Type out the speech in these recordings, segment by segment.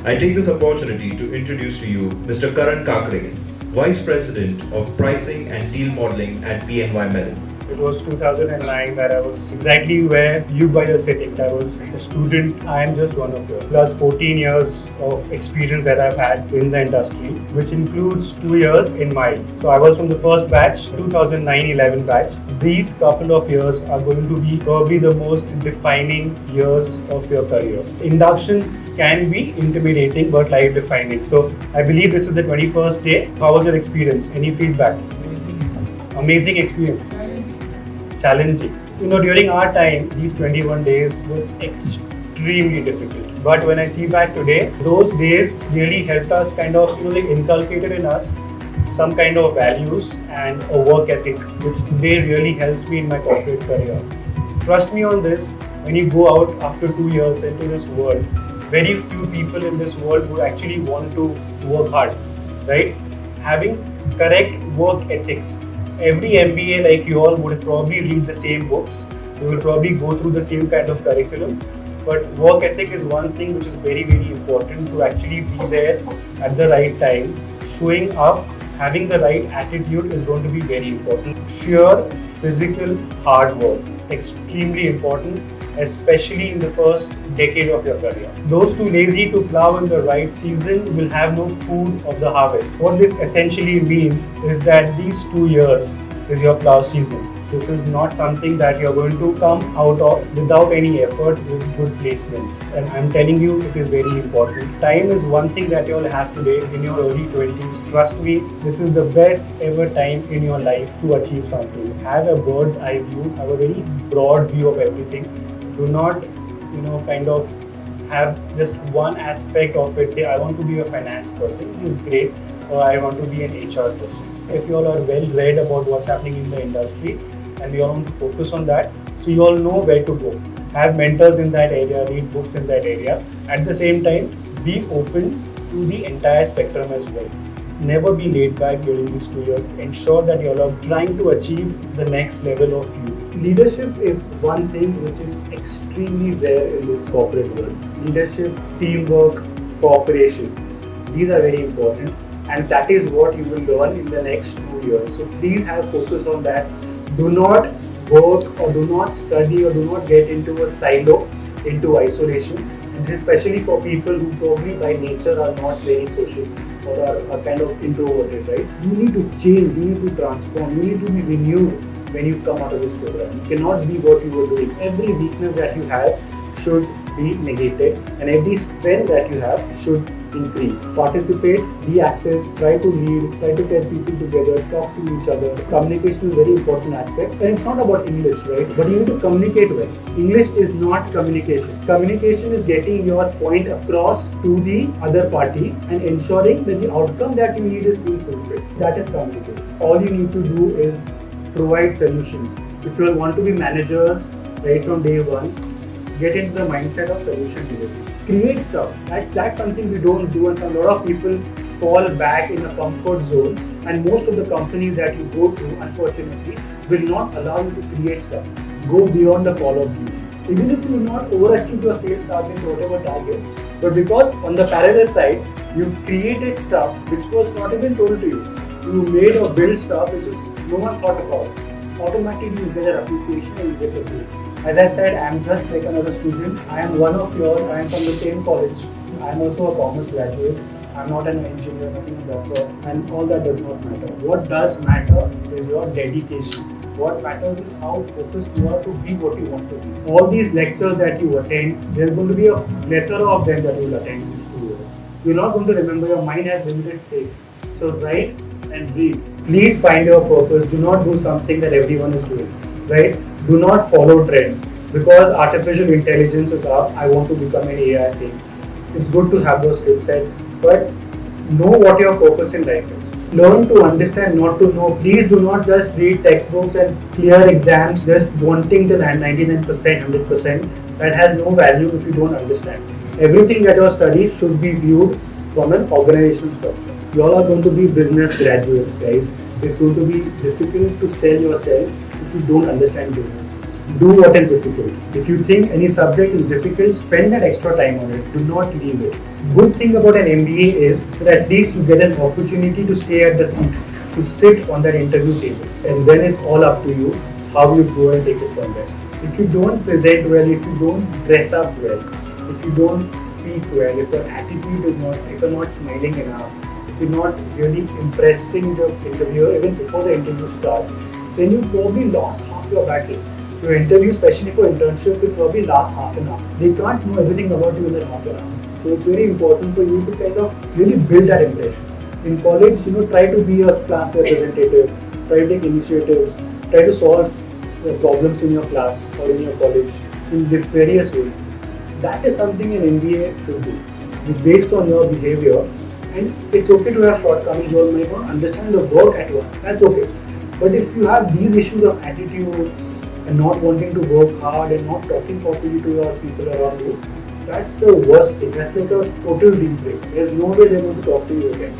I take this opportunity to introduce to you Mr. Karan Kakade, Vice President of Pricing and Deal Modeling at BNY Mellon. It was 2009 that I was exactly where you guys are sitting. I was a student. I am just one of you. Plus 14 years of experience that I've had in the industry, which includes 2 years in MILE. So I was from the first batch, 2009-11 batch. These couple of years are going to be probably the most defining years of your career. Inductions can be intimidating but life defining. So I believe this is the 21st day. How was your experience? Any feedback? Amazing experience. Challenging. During our time, these 21 days were extremely difficult. But when I see back today, those days really helped us they inculcated in us some kind of values and a work ethic, which today really helps me in my corporate career. Trust me on this, when you go out after 2 years into this world, very few people in this world would actually want to work hard, right? Having correct work ethics. Every MBA like you all would probably read the same books. You will probably go through the same kind of curriculum. But work ethic is one thing which is very, very important to actually be there at the right time. Showing up, having the right attitude is going to be very important. Sheer physical hard work, extremely important, especially in the first decade of your career. Those too lazy to plow in the right season will have no food of the harvest. What this essentially means is that these 2 years is your plow season. This is not something that you're going to come out of without any effort with good placements. And I'm telling you, it is very important. Time is one thing that you'll have today in your early 20s. Trust me, this is the best ever time in your life to achieve something. Have a bird's eye view, have a very broad view of everything. Do not, have just one aspect of it. Say, I want to be a finance person, it is great, or I want to be an HR person. If you all are well read about what's happening in the industry and you all want to focus on that, so you all know where to go. Have mentors in that area, read books in that area. At the same time, be open to the entire spectrum as well. Never be laid back during these 2 years. Ensure that you all are trying to achieve the next level of you. Leadership is one thing which is extremely rare in this corporate world. Leadership, teamwork, cooperation. These are very important, and that is what you will learn in the next 2 years. So please have focus on that. Do not work or do not study or do not get into a silo, into isolation. And especially for people who probably by nature are not very social or are kind of introverted, right? You need to change, you need to transform, you need to be renewed when you come out of this program. You cannot be what you were doing. Every weakness that you have should be negated, and every strength that you have should increase. Participate, be active, try to lead, try to get people together, talk to each other. Communication is a very important aspect, and it's not about English, right? But you need to communicate well. English is not communication. Communication is getting your point across to the other party and ensuring that the outcome that you need is being fulfilled. That is communication. All you need to do is provide solutions. If you want to be managers right from day one, get into the mindset of solution delivery. Create stuff. That's something we don't do, and a lot of people fall back in a comfort zone, and most of the companies that you go to, unfortunately, will not allow you to create stuff. Go beyond the call of duty. Even if you do not overachieve your sales targets or whatever targets, but because on the parallel side, you've created stuff which was not even told to you. You made or built stuff which is no one thought about. Automatically you get an appreciation and you get a grade. As I said, I am just like another student. I am one of yours. I am from the same college. I am also a commerce graduate. I am not an engineer, nothing of that sort. And all that does not matter. What does matter is your dedication. What matters is how focused you are to be what you want to be. All these lectures that you attend, there is going to be a plethora of them that you will attend in these 2 years. You are not going to remember. Your mind has limited space. So write and read. Please find your purpose. Do not do something that everyone is doing, right? Do not follow trends. Because artificial intelligence is up, I want to become an AI thing. It's good to have those skill set, but know what your purpose in life is. Learn to understand, not to know. Please do not just read textbooks and clear exams just wanting the 99%, 100%. That has no value if you don't understand. Everything that you study should be viewed from an organizational structure. You all are going to be business graduates, guys. It's going to be difficult to sell yourself if you don't understand business. do what is difficult. If you think any subject is difficult, spend that extra time on it. Do not leave it. Good thing about an MBA is that at least you get an opportunity to stay at the seat, to sit on that interview table, and then it's all up to you how you go and take it from there. If you don't present well, if you don't dress up well, if you don't speak well, if your attitude is not, if you're not smiling enough, if you're not really impressing the interviewer even before the interview starts, then you probably lost half your battle. Your interview, especially for internship, will probably last half an hour. They can't know everything about you in that half an hour. So it's very important for you to kind of really build that impression. In college, try to be a class representative, try to take initiatives, try to solve problems in your class or in your college in various ways. That is something an MBA should do. It's based on your behavior, and it's okay to have shortcomings. You might not understand the work at once. That's okay. But if you have these issues of attitude and not wanting to work hard and not talking properly to your people around you, that's the worst thing. That's like a total deal breaker. There's no way they're going to talk to you again.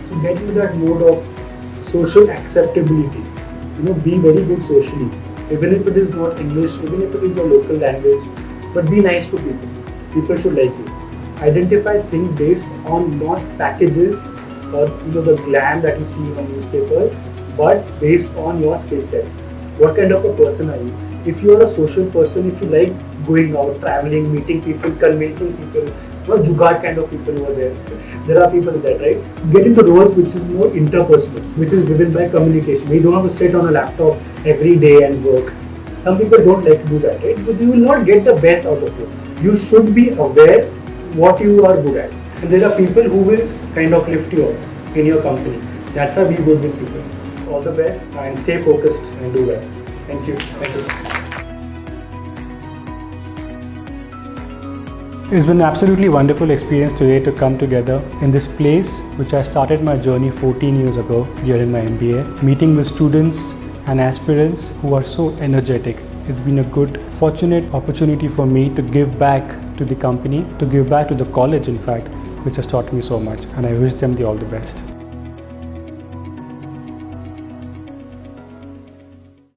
To get into that mode of social acceptability, be very good socially. Even if it is not English, even if it is a local language, but be nice to people. People should like you. Identify things based on not packages or the glam that you see on newspapers, but based on your skill set. What kind of a person are you? If you are a social person, if you like going out, traveling, meeting people, convincing people, not jugaad kind of people over there. There are people like that, right? Get into roles which is more interpersonal, which is driven by communication. You don't have to sit on a laptop every day and work. Some people don't like to do that, right? But you will not get the best out of it. You should be aware what you are good at. And there are people who will kind of lift you up in your company. That's why we work with people. All the best and stay focused and do well. Thank you. Thank you. It's been an absolutely wonderful experience today to come together in this place which I started my journey 14 years ago during my MBA, meeting with students and aspirants who are so energetic. It's been a good, fortunate opportunity for me to give back to the company, to give back to the college in fact, which has taught me so much, and I wish them all the best.